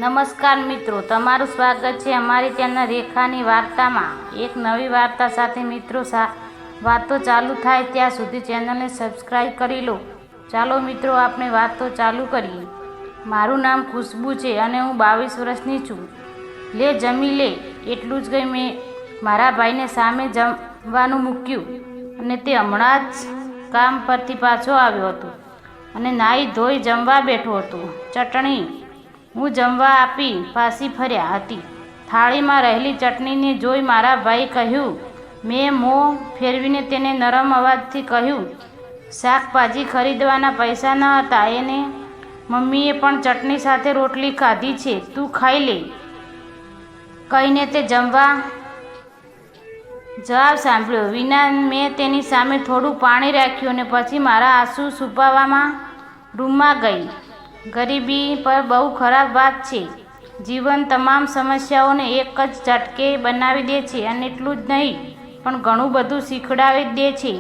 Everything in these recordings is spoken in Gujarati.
નમસ્કાર મિત્રો, તમારું સ્વાગત છે અમારી ચેનલ રેખાની વાર્તામાં. એક નવી વાર્તા સાથે મિત્રો વાતો ચાલુ થાય ત્યાં સુધી ચેનલને સબસ્ક્રાઈબ કરી લો. ચાલો મિત્રો, આપણે વાતો ચાલુ કરીએ. મારું નામ ખુશ્બુ છે અને હું 22 વર્ષની છું. લે જમી લે, એટલું જ કહી મેં મારા ભાઈને સામે જમવાનું મૂક્યું અને તે હમણાં જ કામ પરથી પાછો આવ્યો હતો અને નાહી ધોઈ જમવા બેઠો હતો. ચટણી હું જમવા આપી પાછી ફર્યા હતી. થાળીમાં રહેલી ચટણીને જોઈ મારા ભાઈ કહ્યું. મેં મોં ફેરવીને તેને નરમ અવાજથી કહ્યું, શાકભાજી ખરીદવાના પૈસા ન હતા. એને મમ્મીએ પણ ચટણી સાથે રોટલી ખાધી છે, તું ખાઈ લે, કહીને તે જમવા જવાબ સાંભળ્યો વિના મેં તેની સામે થોડું પાણી રાખ્યું અને પછી મારા આંસુ છુપાવવામાં રૂમમાં ગઈ. ગરીબી પર બહુ ખરાબ વાત છે. જીવન તમામ સમસ્યાઓને એક જ ઝટકે બનાવી દે છે અને એટલું જ નહીં પણ ઘણું બધું શીખડાવી દે છે.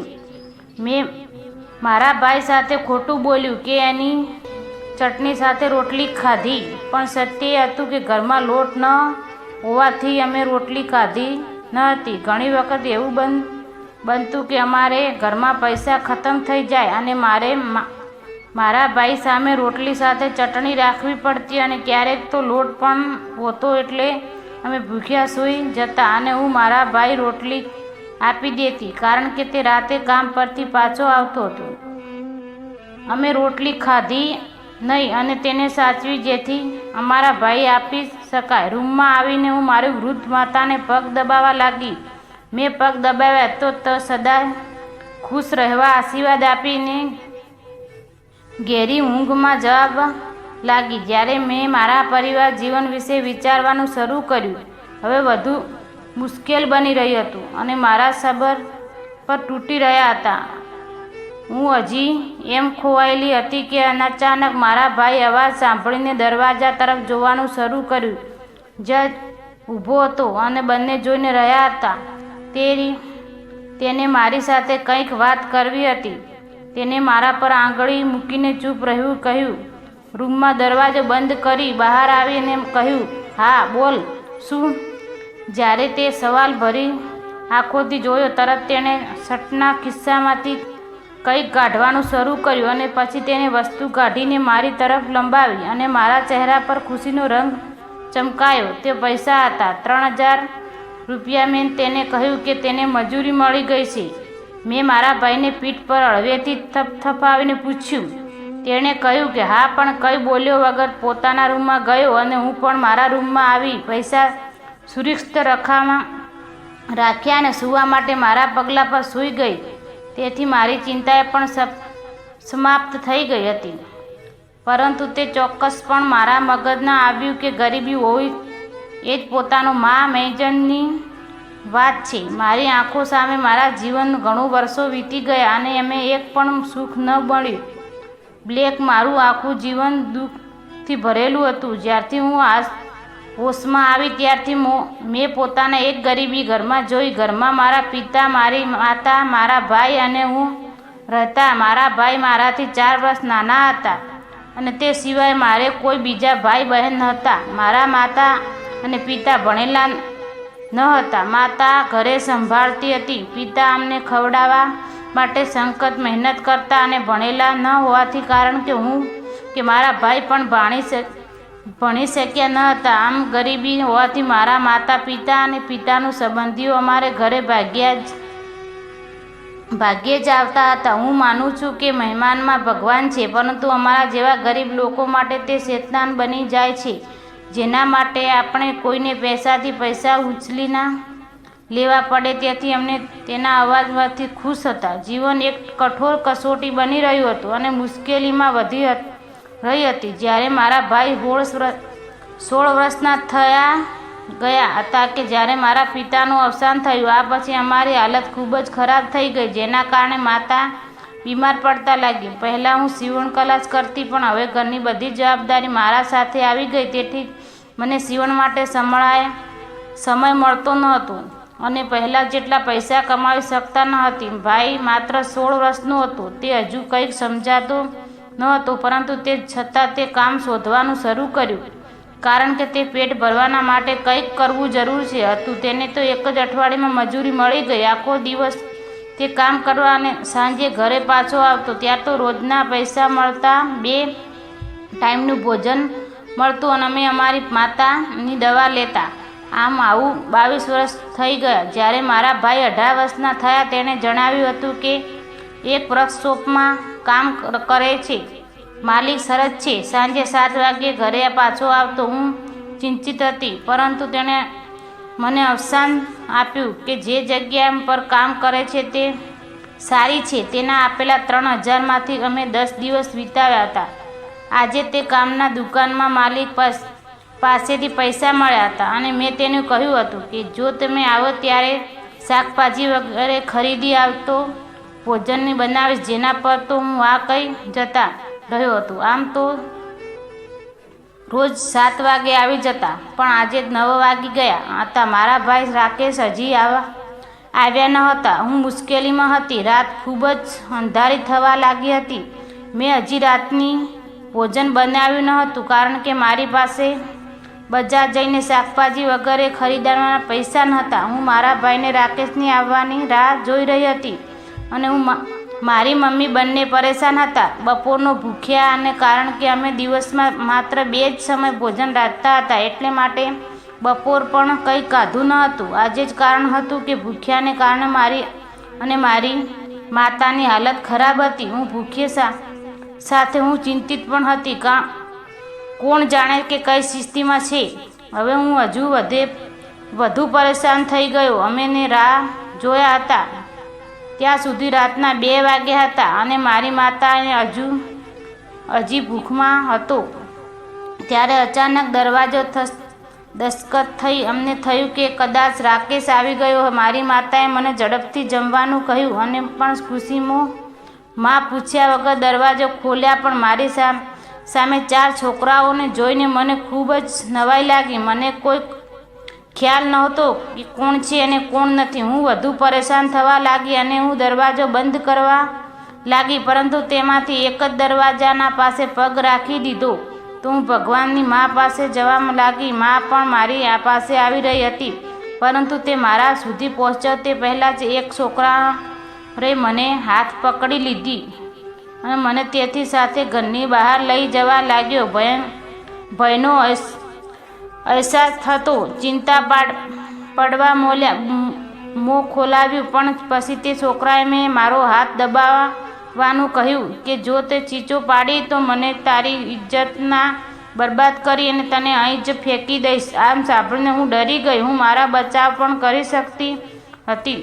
મેં મારા ભાઈ સાથે ખોટું બોલ્યું કે એની ચટણી સાથે રોટલી ખાધી, પણ સત્ય એ હતું કે ઘરમાં લોટ ન હોવાથી અમે રોટલી ખાધી ન હતી. ઘણી વખત એવું બનતું કે અમારે ઘરમાં પૈસા ખતમ થઈ જાય અને મારે મારા ભાઈ સામે રોટલી સાથે ચટણી રાખવી પડતી અને ક્યારેક તો લોટ પણ હોતો એટલે અમે ભૂખ્યા સૂઈ જતા અને હું મારા ભાઈ રોટલી આપી દેતી કારણ કે તે રાતે કામ પરથી પાછો આવતો હતો. અમે રોટલી ખાધી નહીં અને તેને સાચવી જેથી અમારા ભાઈ આપી શકાય. રૂમમાં આવીને હું મારી વૃદ્ધ માતાને પગ દબાવવા લાગી. મેં પગ દબાવ્યા તો સદા ખુશ રહેવા આશીર્વાદ આપીને ઘેરી ઊંઘમાં જવા લાગી. જ્યારે મેં મારા પરિવાર જીવન વિશે વિચારવાનું શરૂ કર્યું, હવે વધુ મુશ્કેલ બની રહ્યું હતું અને મારા સબર પર તૂટી રહ્યા હતા. હું હજી એમ ખોવાયેલી હતી કે અચાનક મારા ભાઈ અવાજ સાંભળીને દરવાજા તરફ જોવાનું શરૂ કર્યું. જજ ઊભો હતો અને બંને જોઈને રહ્યા હતા. તેને મારી સાથે કંઈક વાત કરવી હતી. તેને મારા પર આંગળી મૂકીને ચૂપ રહ્યું કહ્યું. રૂમમાં દરવાજો બંધ કરી બહાર આવીને કહ્યું, હા બોલ, શું? જ્યારે તે સવાલ ભરી આંખોથી જોયો તરત તેણે શર્ટના ખિસ્સામાંથી કંઈક કાઢવાનું શરૂ કર્યું અને પછી તેને વસ્તુ કાઢીને મારી તરફ લંબાવી અને મારા ચહેરા પર ખુશીનો રંગ ચમકાયો. તે પૈસા હતા, 3000 રૂપિયા. મેં તેને કહ્યું કે તેને મજૂરી મળી ગઈ છે. મેં મારા ભાઈને પીઠ પર હળવેથી થપથપાવીને પૂછ્યું. તેણે કહ્યું કે હા, પણ કંઈ બોલ્યો વગર પોતાના રૂમમાં ગયો અને હું પણ મારા રૂમમાં આવી પૈસા સુરક્ષિત રાખ્યા અને સૂવા માટે મારા પગલાં પર સૂઈ ગઈ. તેથી મારી ચિંતાએ પણ સમાપ્ત થઈ ગઈ હતી. પરંતુ તે ચોક્કસ પણ મારા મગજમાં આવ્યું કે ગરીબી હોવી એ જ પોતાનો મેજરની વાત છે. મારી આંખો સામે મારા જીવન ઘણું વર્ષો વીતી ગયા અને એમે એક પણ સુખ ન મળ્યું. બ્લેક મારું આખું જીવન દુઃખથી ભરેલું હતું. જ્યારથી હું હોશમાં આવી ત્યારથી મેં પોતાના એક ગરીબી ઘરમાં જોઈ. ઘરમાં મારા પિતા, મારી માતા, મારા ભાઈ અને હું રહેતા. મારા ભાઈ મારાથી 4 વર્ષ નાના હતા અને તે સિવાય મારે કોઈ બીજા ભાઈ બહેન નહોતા. મારા માતા અને પિતા ભણેલા ન હતા. માતા ઘરે સંભાળતી હતી. પિતા અમને ખવડાવવા માટે સખત મહેનત કરતા અને ભણેલા ન હોવાથી કારણ કે મારા ભાઈ પણ ભણી શક્યા ન હતા. આમ ગરીબી હોવાથી મારા માતા પિતા અને પિતાનું સંબંધીઓ અમારે ઘરે ભાગ્યે જ આવતા હતા. હું માનું છું કે મહેમાનમાં ભગવાન છે, પરંતુ અમારા જેવા ગરીબ લોકો માટે તે શેતાન બની જાય છે, જેના માટે આપણે કોઈને પૈસા ઉછલી ના લેવા પડે. તેથી અમને તેના અવાજમાંથી ખુશ હતા. જીવન એક કઠોર કસોટી બની રહ્યું હતું અને મુશ્કેલીમાં વધી રહી હતી. જ્યારે મારા ભાઈ 16 વર્ષના થયા ગયા હતા કે જ્યારે મારા પિતાનું અવસાન થયું. આ પછી અમારી હાલત ખૂબ જ ખરાબ થઈ ગઈ, જેના કારણે માતા બીમાર પડતા લાગી. પહેલાં હું સીવણ ક્લાસ કરતી, પણ હવે ઘરની બધી જવાબદારી મારા સાથે આવી ગઈ. તેથી મને સીવણ માટે સમય મળતો ન હતો અને પહેલાં જેટલા પૈસા કમાવી શકતા ન હતી. ભાઈ માત્ર 16 વર્ષનો હતો. તે હજુ કંઈક સમજાતો ન હતો, પરંતુ તે છતાં તે કામ શોધવાનું શરૂ કર્યું. કારણ કે તે પેટ ભરવાના માટે કંઈક કરવું જરૂર હતું. તેને તો એક જ અઠવાડિયામાં મજૂરી મળી ગઈ. આખો દિવસ તે કામ કરવા અને સાંજે ઘરે પાછો આવતો. ત્યાં તો રોજના પૈસા મળતા, 2 ટાઈમનું ભોજન મળતું અને અમે અમારી માતાની દવા લેતા. આવું 22 વર્ષ થઈ ગયા. જ્યારે મારા ભાઈ 18 વર્ષના થયા, તેણે જણાવ્યું હતું કે એક વર્કશોપમાં કામ કરે છે. માલિક સરસ છે. સાંજે 7 વાગ્યે ઘરે પાછો આવતો. હું ચિંતિત હતી, પરંતુ તેણે મને અવસાન આપ્યું કે જે જગ્યા પર કામ કરે છે તે સારી છે. તેના આપેલા 3000માંથી અમે 10 દિવસ વિતાવ્યા હતા. આજે તે કામના દુકાનમાં માલિક પાસેથી પૈસા મળ્યા હતા અને મેં તેને કહ્યું હતું કે જો તમે આવો ત્યારે શાકભાજી વગેરે ખરીદી આવતો ભોજનની બનાવીશ, જેના પર તો હું આ કહી જતા રહ્યો હતો. આમ તો રોજ 7 વાગે આવી જતા, પણ આજે 9 વાગી ગયા હતા. મારા ભાઈ રાકેશ હજી આવ્યા ન હતા. હું મુશ્કેલીમાં હતી. રાત ખૂબ જ અંધારી થવા લાગી હતી. મેં હજી રાતની ભોજન બનાવ્યું ન હતું, કારણ કે મારી પાસે બજાર જઈને શાકભાજી વગેરે ખરીદવાના પૈસા નહોતા. હું મારા ભાઈને રાકેશની આવવાની રાહ જોઈ રહી હતી અને મારી મમ્મી બંને પરેશાન હતા. બપોરનો ભૂખ્યા, અને કારણ કે અમે દિવસમાં માત્ર 2 જ સમય ભોજન રાંધતા હતા, એટલે માટે બપોર પણ કંઈ ખાધું ન હતું. આજે જ કારણ હતું કે ભૂખ્યાને કારણે મારી માતાની હાલત ખરાબ હતી. હું ભૂખ્યા સાથે હું ચિંતિત પણ હતી. કોણ જાણે કે કઈ સ્થિતિમાં છે. હવે હું હજુ વધુ પરેશાન થઈ ગયો. અમે રાહ જોયા હતા ત્યાં સુધી રાતના 2 વાગ્યા હતા અને મારી માતાને હજી ભૂખમાં હતો. ત્યારે અચાનક દરવાજો દસ્તક થઈ. અમને થયું કે કદાચ રાકેશ આવી ગયો. મારી માતાએ મને ઝડપથી જમવાનું કહ્યું અને પણ ખુશીમાં પૂછ્યા વગર દરવાજો ખોલ્યા. પણ મારી સામે 4 છોકરાઓને જોઈને મને ખૂબ જ નવાઈ લાગી. મને કોઈ ખ્યાલ નહોતો કે કોણ છે અને કોણ નથી. હું વધુ પરેશાન થવા લાગી અને હું દરવાજો બંધ કરવા લાગી, પરંતુ તેમાંથી એક જ દરવાજાના પાસે પગ રાખી દીધો. તો હું ભગવાનની મા પાસે જવા લાગી. મા પણ મારી પાસે આવી રહી હતી, પરંતુ તે મારા સુધી પહોંચે તે પહેલાં જ એક છોકરાએ મને હાથ પકડી લીધી અને મને તેની સાથે ઘરની બહાર લઈ જવા લાગ્યો. ભયનો અહેસાસ થતો. ચિંતા પડવા મોં ખોલાવ્યું. પણ પછી તે છોકરાએ મેં મારો હાથ દબાવવાનું કહ્યું કે જો તે ચીચો પાડી તો મને તારી ઇજ્જતના બરબાદ કરી અને તને અહીં જ ફેંકી દઈશ. આમ સાંભળીને હું ડરી ગઈ. હું મારા બચાવ પણ કરી શકતી હતી,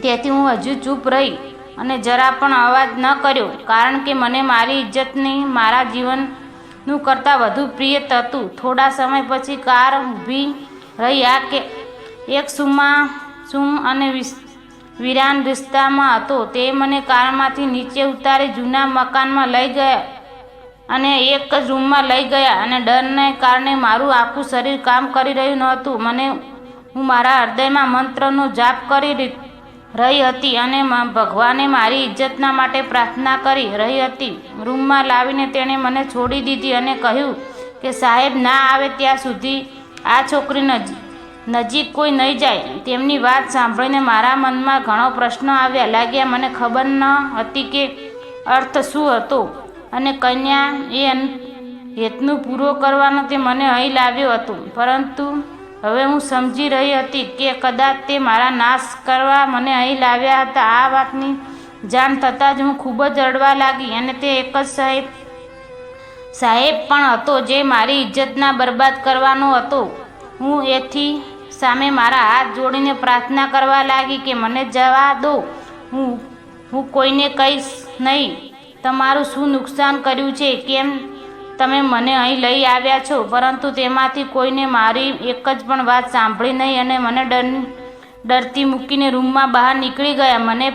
તેથી હું હજુ ચૂપ રહી અને જરા પણ અવાજ ન કર્યો, કારણ કે મને મારી ઇજ્જતની મારા જીવનનું કરતાં વધુ પ્રિય હતું. થોડા સમય પછી કાર ઊભી રહી. એક સુમ અને વિરાન રસ્તામાં હતો. તે મને કારમાંથી નીચે ઉતારી જૂના મકાનમાં લઈ ગયા અને એક જ રૂમમાં લઈ ગયા. અને ડરને કારણે મારું આખું શરીર કામ કરી રહ્યું નહોતું. હું મારા હૃદયમાં મંત્રનો જાપ કરી રહી હતી અને ભગવાને મારી ઇજ્જતના માટે પ્રાર્થના કરી રહી હતી. રૂમમાં લાવીને તેણે મને છોડી દીધી અને કહ્યું કે સાહેબ ના આવે ત્યાં સુધી આ છોકરી નજીક કોઈ નહીં જાય. તેમની વાત સાંભળીને મારા મનમાં ઘણો પ્રશ્નો આવ્યા લાગ્યા. મને ખબર ન હતી કે અર્થ શું હતો અને કન્યા એ હેતનું પૂરો કરવાનો તે મને અહીં લાવ્યો હતો. પરંતુ હવે હું સમજી રહી હતી કે કદાચ તે મારા નાશ કરવા મને અહીં લાવ્યા હતા. આ વાતની જાણ થતાં જ હું ખૂબ જ રડવા લાગી. અને તે એક જ સાહેબ પણ હતો જે મારી ઇજ્જતના બરબાદ કરવાનો હતો. હું એથી સામે મારા હાથ જોડીને પ્રાર્થના કરવા લાગી કે મને જવા દો. હું કોઈને કહીશ નહીં તમારું શું નુકસાન કર્યું છે, કેમ તમે મને અહીં લઈ આવ્યા છો. પરંતુ તેમાંથી કોઈને મારી એક જ પણ વાત સાંભળી નહીં અને મને ડરતી મૂકીને રૂમમાં બહાર નીકળી ગયા. મને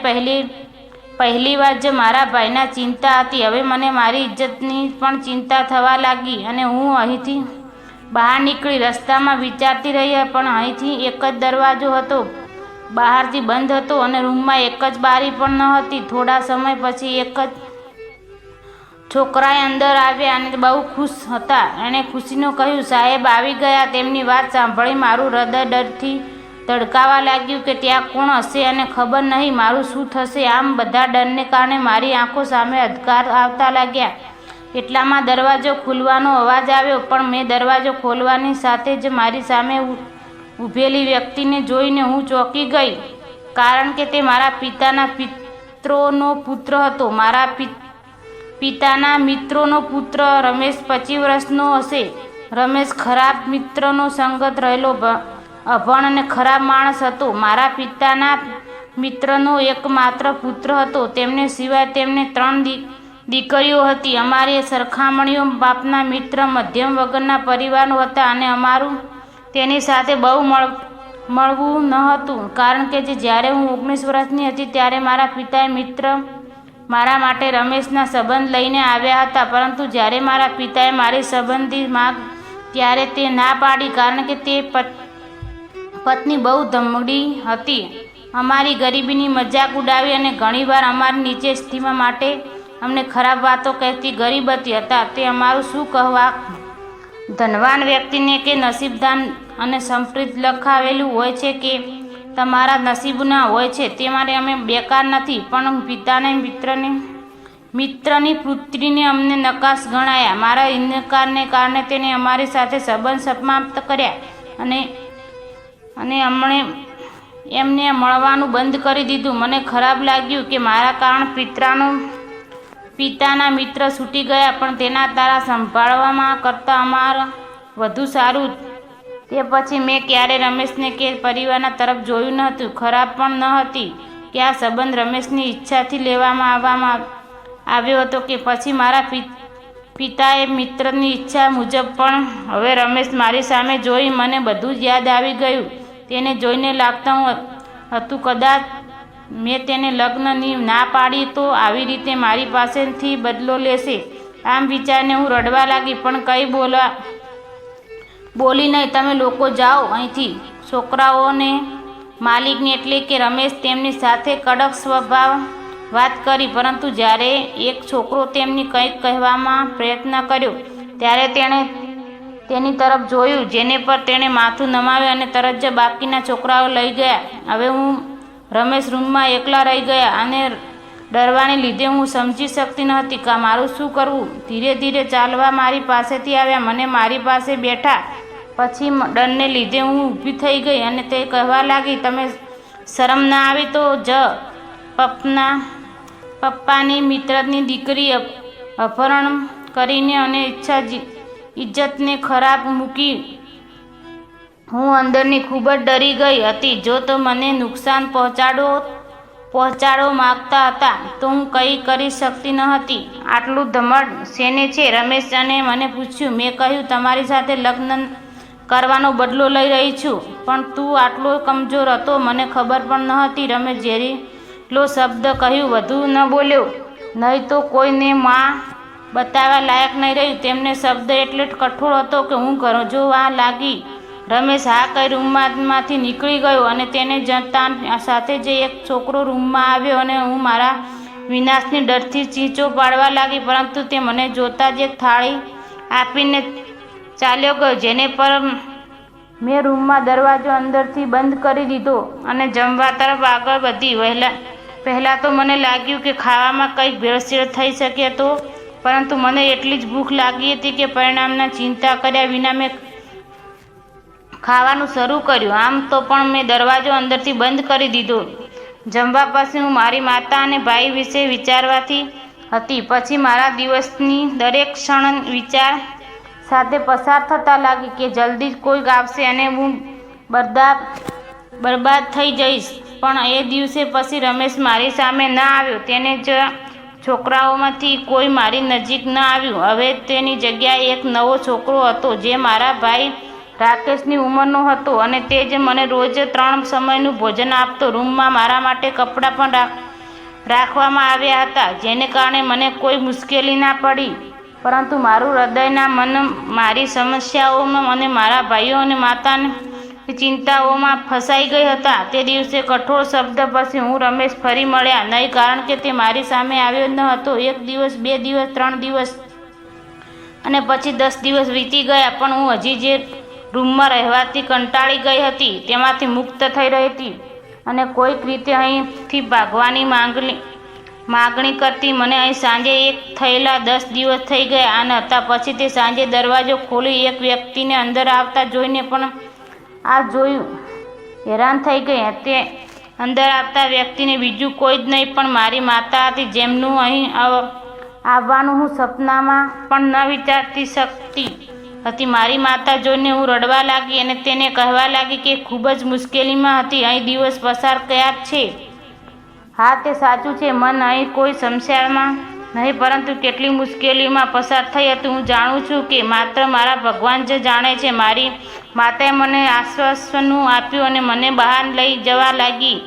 પહેલી વાર જ મારા ભાઈના ચિંતા હતી. હવે મને મારી ઇજ્જતની પણ ચિંતા થવા લાગી અને હું અહીંથી બહાર નીકળી રસ્તામાં વિચારતી રહી. પણ અહીંથી એક જ દરવાજો હતો, બહારથી બંધ હતો અને રૂમમાં એક જ બારી પણ ન હતી. થોડા સમય પછી એક જ છોકરાએ અંદર આવ્યા અને બહુ ખુશ હતા. એણે ખુશીનું કહ્યું, સાહેબ આવી ગયા. તેમની વાત સાંભળી મારું હૃદય ડરથી ધડકાવા લાગ્યું કે ત્યાં કોણ હશે અને ખબર નહીં મારું શું થશે. આમ બધા ડરને કારણે મારી આંખો સામે અંધકાર આવતા લાગ્યા. એટલામાં દરવાજો ખુલવાનો અવાજ આવ્યો, પણ મેં દરવાજો ખોલવાની સાથે જ મારી સામે ઊભેલી વ્યક્તિને જોઈને હું ચોંકી ગઈ, કારણ કે તે મારા પિતાના મિત્રનો પુત્ર હતો. મારા પિતાના મિત્રનો પુત્ર રમેશ 25 વર્ષનો હશે. રમેશ ખરાબ મિત્રનો સંગત રહેલો અભણ અને ખરાબ માણસ હતો. મારા પિતાના મિત્રનો એકમાત્ર પુત્ર હતો. તેમને સિવાય તેમને 3 દીકરીઓ હતી. અમારી સરખામણીઓ બાપના મિત્ર મધ્યમ વર્ગના પરિવારનો હતા અને અમારું તેની સાથે બહુ મળવું ન હતું, કારણ કે જ્યારે હું 19 વર્ષની હતી ત્યારે મારા પિતાએ મિત્ર મારા માટે રમેશના સંબંધ લઈને આવ્યા હતા. પરંતુ જ્યારે મારા પિતાએ મારી સંબંધી માંગ ત્યારે તે ના પાડી, કારણ કે તે પત્ની બહુ ધમડી હતી. અમારી ગરીબીની મજાક ઉડાવી અને ઘણીવાર અમારી નીચે સ્થિતિમાં માટે અમને ખરાબ વાતો કહેતી. ગરીબ હતા તે અમારું શું કહેવા. ધનવાન વ્યક્તિને કે નસીબદાન અને સંપ્રીત લખાવેલું હોય છે કે તમારા નસીબના હોય છે. તે માટે અમે બેકાર નથી, પણ પિતાના મિત્રની પુત્રીને અમને નકાશ ગણાયા. મારા ઇનકારને કારણે તેને અમારી સાથે સંબંધ સમાપ્ત કર્યા અને એમને મળવાનું બંધ કરી દીધું. મને ખરાબ લાગ્યું કે મારા કારણે પિતાના મિત્ર છૂટી ગયા, પણ તેના તારા સંભાળવામાં કરતાં અમારા વધુ સારું. તે પછી મેં ક્યારેય રમેશને કે પરિવારના તરફ જોયું ન હતું. ખરાબ પણ ન હતી કે આ સંબંધ રમેશની ઈચ્છાથી લેવામાં આવ્યો હતો કે પછી મારા પિતાએ મિત્રની ઈચ્છા મુજબ. પણ હવે રમેશ મારી સામે જોઈ મને બધું જ યાદ આવી ગયું. તેને જોઈને લાગતું હતું કદાચ મેં તેને લગ્નની ના પાડી તો આવી રીતે મારી પાસેથી બદલો લેશે. આમ વિચારીને હું રડવા લાગી, પણ કંઈ બોલી નહીં. તમે લોકો જાઓ અહીંથી. છોકરાઓને માલિકને એટલે કે રમેશ તેમની સાથે કડક સ્વભાવ વાત કરી, પરંતુ જ્યારે એક છોકરો તેમની કંઈક કહેવામાં પ્રયત્ન કર્યો ત્યારે તેણે તેની તરફ જોયું, જેને પર તેણે માથું નમાવ્યું અને તરત જ બાકીના છોકરાઓ લઈ ગયા. હવે હું રમેશ રૂમમાં એકલા રહી ગયા અને ડરવાને લીધે હું સમજી શકતી ન હતી કે મારું શું કરવું. ધીરે ધીરે ચાલવા મારી પાસેથી આવ્યા, મને મારી પાસે બેઠા. પછી ડરને લીધે હું ઊભી થઈ ગઈ અને તે કહેવા લાગી, તમે શરમ ના આવી તો જ પપ્પાની મિત્રની દીકરી અપહરણ કરીને અને ઇજ્જતને ખરાબ મૂકી. હું અંદરની ખૂબ જ ડરી ગઈ હતી. જો તો મને નુકસાન પહોંચાડો માગતા હતા તો હું કંઈ કરી શકતી ન હતી. આટલું ધમડ શેને છે? રમેશ અને મને પૂછ્યું. મેં કહ્યું, તમારી સાથે લગ્ન કરવાનો બદલો લઈ રહી છું. પણ તું આટલો કમજોર હતો મને ખબર પણ ન હતી. રમેશ ઝેરીલો શબ્દ કહ્યું, વધુ ન બોલ્યો, નહીં તો કોઈને માં બતાવવા લાયક નહીં રહ્યું. તેમને શબ્દ એટલે કઠોર હતો કે હું ગરજવા લાગી. રમેશ હા કહી રૂમમાંથી નીકળી ગયો અને તેને જતા સાથે જ એક છોકરો રૂમમાં આવ્યો અને હું મારા વિનાશની ડરથી ચીંચો પાડવા લાગી. પરંતુ તે મને જોતાં જ એક થાળી આપીને ચાલ્યો ગયો, જેને પર મેં રૂમમાં દરવાજો અંદરથી બંધ કરી દીધો અને જમવા તરફ આગળ વધી. પહેલાં તો મને લાગ્યું કે ખાવામાં કંઈક ભેળસેળ થઈ શકે તો, પરંતુ મને એટલી જ ભૂખ લાગી હતી કે પરિણામના ચિંતા કર્યા વિના મેં ખાવાનું શરૂ કર્યું. આમ તો પણ મેં દરવાજો અંદરથી બંધ કરી દીધો. જમવા પછી હું મારી માતા અને ભાઈ વિશે વિચારવાથી હતી. પછી મારા દિવસની દરેક ક્ષણ વિચાર સાથે પસાર થતા લાગી કે જલ્દી જ કોઈક આવશે અને હું બરબાદ થઈ જઈશ. પણ એ દિવસે પછી રમેશ મારી સામે ના આવ્યો. તેને જ છોકરાઓમાંથી કોઈ મારી નજીક ન આવ્યું. હવે તેની જગ્યાએ એક નવો છોકરો હતો જે મારા ભાઈ રાકેશની ઉંમરનો હતો અને તે જ મને રોજ 3 સમયનું ભોજન આપતો. રૂમમાં મારા માટે કપડાં પણ રાખવામાં આવ્યા હતા, જેને કારણે મને કોઈ મુશ્કેલી ના પડી. પરંતુ મારું હૃદયના મન મારી સમસ્યાઓમાં અને મારા ભાઈઓ અને ચિંતાઓમાં ફસાઈ ગઈ હતા. તે દિવસે કઠોર શબ્દ પછી હું રમેશ ફરી મળ્યા નહીં, કારણ કે તે મારી સામે આવ્યો ન હતો. 1 દિવસ, 2 દિવસ, 3 દિવસ અને પછી 10 દિવસ વીતી ગયા, પણ હું હજી જે રૂમમાં રહેવાથી કંટાળી ગઈ હતી તેમાંથી મુક્ત થઈ રહી હતી અને કોઈક રીતે અહીંથી ભાગવાની માગણી કરતી. મને અહીં સાંજે એક થયેલા 10 દિવસ થઈ ગયા અને હતા. પછી તે સાંજે દરવાજો ખોલી એક વ્યક્તિને અંદર આવતા જોઈને પણ આ જોયું હેરાન થઈ ગઈ. તે અંદર આવતા વ્યક્તિને બીજું કોઈ જ નહીં પણ મારી માતા હતી, જેમનું અહીં આવવાનું હું સપનામાં પણ ન વિચારતી શકતી હતી. મારી માતા જોઈને હું રડવા લાગી અને તેને કહેવા લાગી કે ખૂબ જ મુશ્કેલીમાં હતી. અહીં દિવસ પસાર કર્યા છે. હા, તે સાચું છે. મન અહીં કોઈ સમસ્યામાં નહીં, પરંતુ કેટલી મુશ્કેલીમાં પસાર થઈ હતી હું જાણું છું કે માત્ર મારા ભગવાન જ જાણે છે. મારી માતાએ મને આશ્વાસન આપ્યું અને મને બહાર લઈ જવા લાગી.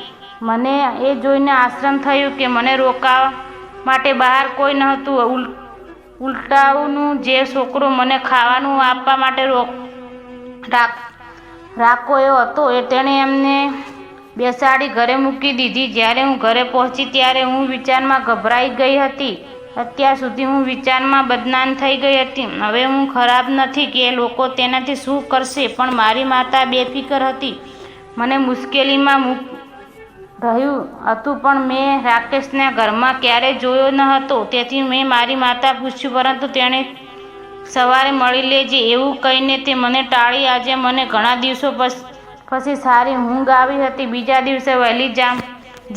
મને એ જોઈને આશ્ચર્ય થયું કે મને રોકવા માટે બહાર કોઈ નહોતું. ઉલટાનું જે છોકરો મને ખાવાનું આપવા માટે રાખ્યો હતો તેણે એમને બેસાડી ઘરે મૂકી દીધી. જ્યારે હું ઘરે પહોંચી ત્યારે હું વિચારમાં ગભરાઈ ગઈ હતી. અત્યાર સુધી હું વિચારમાં બદનામ થઈ ગઈ હતી. હવે હું ખરાબ નથી કે લોકો તેનાથી શું કરશે, પણ મારી માતા બેફિકર હતી. મને મુશ્કેલીમાં રહ્યું હતું, પણ મેં રાકેશને ઘરમાં ક્યારેય જોયો ન હતો. તેથી મેં મારી માતા પૂછ્યું, પરંતુ તેણે સવારે મળી લેજે એવું કહીને તે મને ટાળી. આજે મને ઘણા દિવસો પછી સારી ઊંઘ આવી હતી. બીજા દિવસે વહેલી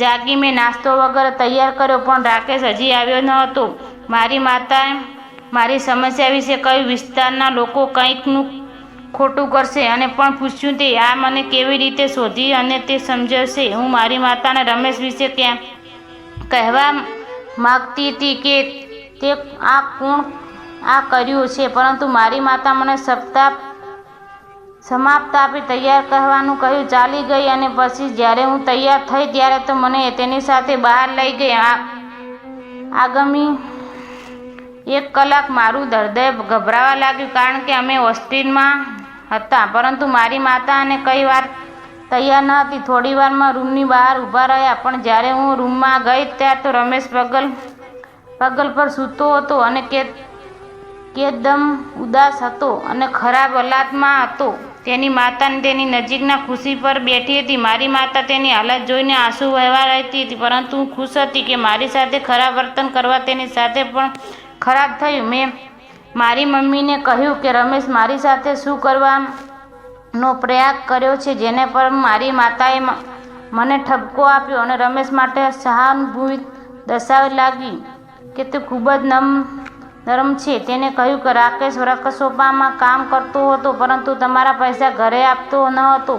જાગી મેં નાસ્તો વગર તૈયાર કર્યો, પણ રાકેશ હજી આવ્યો ન હતો. મારી માતાએ મારી સમસ્યા વિશે કહ્યું. વિસ્તારના લોકો કંઈકનું ખોટું કરશે અને પણ પૂછ્યું તે આ મને કેવી રીતે શોધી અને તે સમજશે. હું મારી માતાને રમેશ વિશે કહેવા માગતી હતી કે તે આ કર્યું છે, પરંતુ મારી માતા મને સમાપ્ત આપી તૈયાર કહેવાનું કહ્યું ચાલી ગઈ. અને પછી જ્યારે હું તૈયાર થઈ ત્યારે તો મને તેની સાથે બહાર લઈ ગઈ. આગામી 1 કલાક મારું હૃદય ગભરાવા લાગ્યું, કારણ કે અમે હોસ્ટેલમાં હતા, પરંતુ મારી માતા અને કઈ વાર તૈયાર ન હતી. થોડી વારમાં રૂમની બહાર ઊભા રહ્યા, પણ જ્યારે હું રૂમમાં ગઈ ત્યાં તો રમેશ પગલ પર સૂતો હતો અને કેદમ ઉદાસ હતો અને ખરાબ હાલતમાં હતો. તેની માતા તેની નજીકના ખુરશી પર બેઠી હતી. મારી માતા તેની હાલત જોઈને આંસુ વહેવા રહેતી હતી, પરંતુ હું ખુશ હતી કે મારી સાથે ખરાબ વર્તન કરવા તેની સાથે પણ ખરાબ થયું. મેં મારી મમ્મીને કહ્યું કે રમેશ મારી સાથે શું કરવાનો પ્રયાસ કર્યો છે, જેને પર મારી માતાએ મને ઠપકો આપ્યો અને રમેશ માટે સહાનુભૂતિ દર્શાવવા લાગી કે તે ખૂબ જ નરમ છે. તેને કહ્યું કે રાકેશ વર્કશોપમાં કામ કરતો હતો, પરંતુ તમારા પૈસા ઘરે આપતો ન હતો.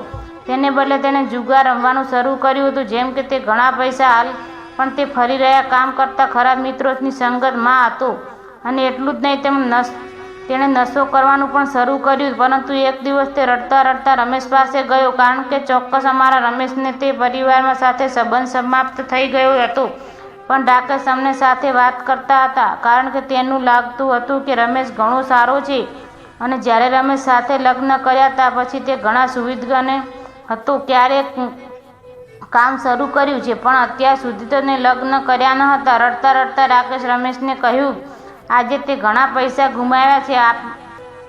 તેને બદલે તેણે જુગાર રમવાનું શરૂ કર્યું હતું. જેમ કે તે ઘણા પૈસા હાલ પણ તે ફરી રહ્યા કામ કરતા ખરાબ મિત્રોની સંગતમાં હતો. અને એટલું જ નહીં, તેણે નશો કરવાનું પણ શરૂ કર્યું. પરંતુ એક દિવસ તે રડતા રમેશ પાસે ગયો, કારણ કે ચોક્કસ અમારા રમેશને તે પરિવાર સાથે સંબંધ સમાપ્ત થઈ ગયો હતો. પણ રાકેશ અમને સાથે વાત કરતા હતા, કારણ કે તેનું લાગતું હતું કે રમેશ ઘણો સારો છે. અને જ્યારે રમેશ સાથે લગ્ન કર્યા હતા પછી તે ઘણા સુવિધા હતો. ક્યારેક કામ શરૂ કર્યું છે, પણ અત્યાર સુધી તેને લગ્ન કર્યા ન હતા. રડતા રાકેશ રમેશને કહ્યું આજે તે ઘણા પૈસા ગુમાવ્યા છે.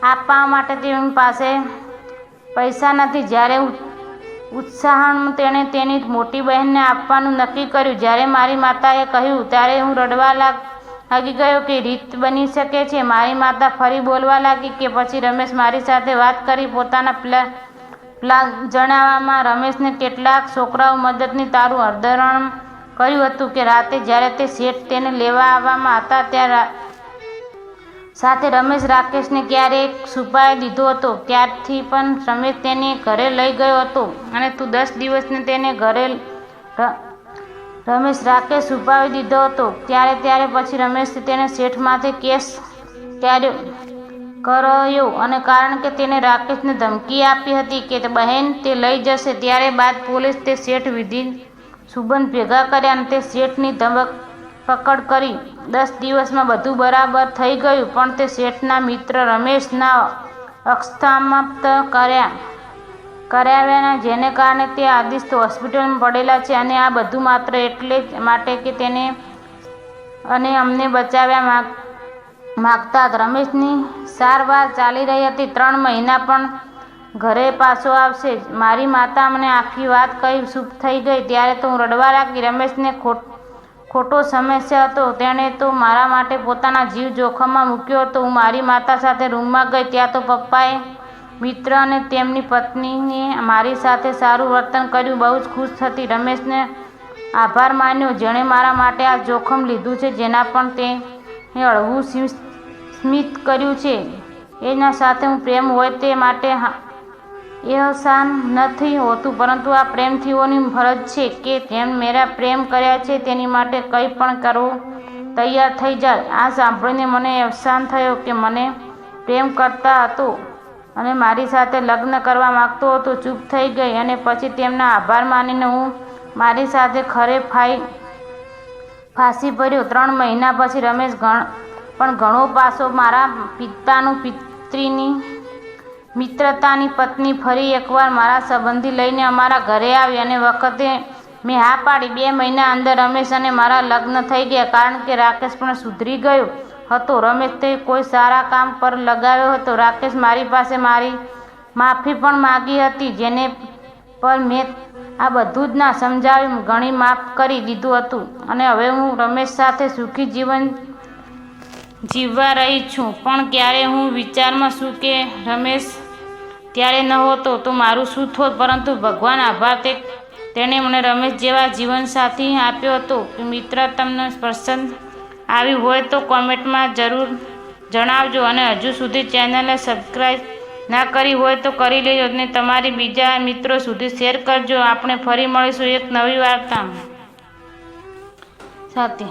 આપવા માટે તેની પાસે પૈસા નથી. જ્યારે ઉત્સાહમાં તેણે તેની મોટી બહેનને આપવાનું નક્કી કર્યું. જ્યારે મારી માતાએ કહ્યું ત્યારે હું રડવા લાગી ગયો કે રીત બની શકે છે. મારી માતા ફરી બોલવા લાગી કે પછી રમેશ મારી સાથે વાત કરી પોતાના પ્લાન જણાવવામાં રમેશને કેટલાક છોકરાઓ મદદની તારું અર્ધરણ કર્યું હતું કે રાતે જ્યારે તે શેઠ તેને લેવા આવવામાં હતા ત્યારે સાથે રમેશ રાકેશને ક્યારેક છુપાવી દીધો હતો. ત્યારથી પણ રમેશ તેને ઘરે લઈ ગયો હતો અને તું 10 દિવસને તેને ઘરે રમેશ રાકેશ છુપાવી દીધો હતો. ત્યારે પછી રમેશે તેને શેઠમાંથી કેસ કર્યો અને કારણ કે તેને રાકેશને ધમકી આપી હતી કે બહેન તે લઈ જશે. ત્યારે બાદ પોલીસ તે શેઠ વિધિ સુબંધ ભેગા કર્યા અને તે શેઠની ધરપકડ કરી. 10 દિવસમાં બધું બરાબર થઈ ગયું, પણ તે શેઠના મિત્ર રમેશના અક્ષમાપ્ત કર્યા કરાવ્યા, જેને કારણે તે આદિસ્ત હોસ્પિટલમાં પડેલા છે. અને આ બધું માત્ર એટલે જ માટે કે તેને અને અમને બચાવ્યા માગતા. રમેશની સારવાર ચાલી રહી હતી. 3 મહિના પણ ઘરે પાછો આવશે. મારી માતા મને આખી વાત કહી ચૂપ થઈ ગઈ. ત્યારે તો હું રડવા લાગી. રમેશને ખોટો સમસ્યા હતો. તેણે તો મારા માટે પોતાના જીવ જોખમમાં મૂક્યો હતો. હું મારી માતા સાથે રૂમમાં ગઈ. ત્યાં તો પપ્પાએ, મિત્ર અને તેમની પત્નીએ મારી સાથે સારું વર્તન કર્યું. બહુ જ ખુશ હતી. રમેશને આભાર માન્યો, જેણે મારા માટે આ જોખમ લીધું છે, જેના પણ તે હળવું સ્મિત કર્યું છે. એના સાથે હું પ્રેમ હોય તે માટે એહસાન નથી હોતું, પરંતુ આ પ્રેમથીઓની ફરજ છે કે જેમ મેરા પ્રેમ કર્યા છે તેની માટે કંઈ પણ કરવું તૈયાર થઈ જાય. આ સાંભળીને મને અહેસાસ થયો કે મને પ્રેમ કરતા હતો અને મારી સાથે લગ્ન કરવા માંગતો હતો. ચૂપ થઈ ગઈ અને પછી તેમના આભાર માનીને હું મારી સાથે ખરે ફાંસી ભર્યો. 3 મહિના પછી રમેશ પણ ઘણો પાછો મારા પિતાનું પિતરીની મિત્રતાની પત્ની ફરી એકવાર મારા સંબંધી લઈને અમારા ઘરે આવી અને વખતે મેં હા પાડી. 2 મહિના અંદર રમેશ અને મારા લગ્ન થઈ ગયા, કારણ કે રાકેશ પણ સુધરી ગયો હતો. રમેશ તે કોઈ સારા કામ પર લગાવ્યો હતો. રાકેશ મારી પાસે મારી માફી પણ માગી હતી, જેને પર મેં આ બધું જ ના સમજાવી ઘણી માફ કરી દીધું હતું. અને હવે હું રમેશ સાથે સુખી જીવન જીવવા રહી છું. પણ ક્યારે હું વિચારમાં છું કે રમેશ ત્યારે નહોતો તો મારું શું થોત. પરંતુ ભગવાન આભાર, તેણે મને રમેશ જેવા જીવનસાથી આપ્યો હતો. મિત્ર, તમને પસંદ આવ્યું હોય તો કોમેન્ટમાં જરૂર જણાવજો. અને હજુ સુધી ચેનલને સબસ્ક્રાઈબ ના કરી હોય તો કરી લેજો અને તમારી બીજા મિત્રો સુધી શેર કરજો. આપણે ફરી મળીશું એક નવી વાર્તા સાથે.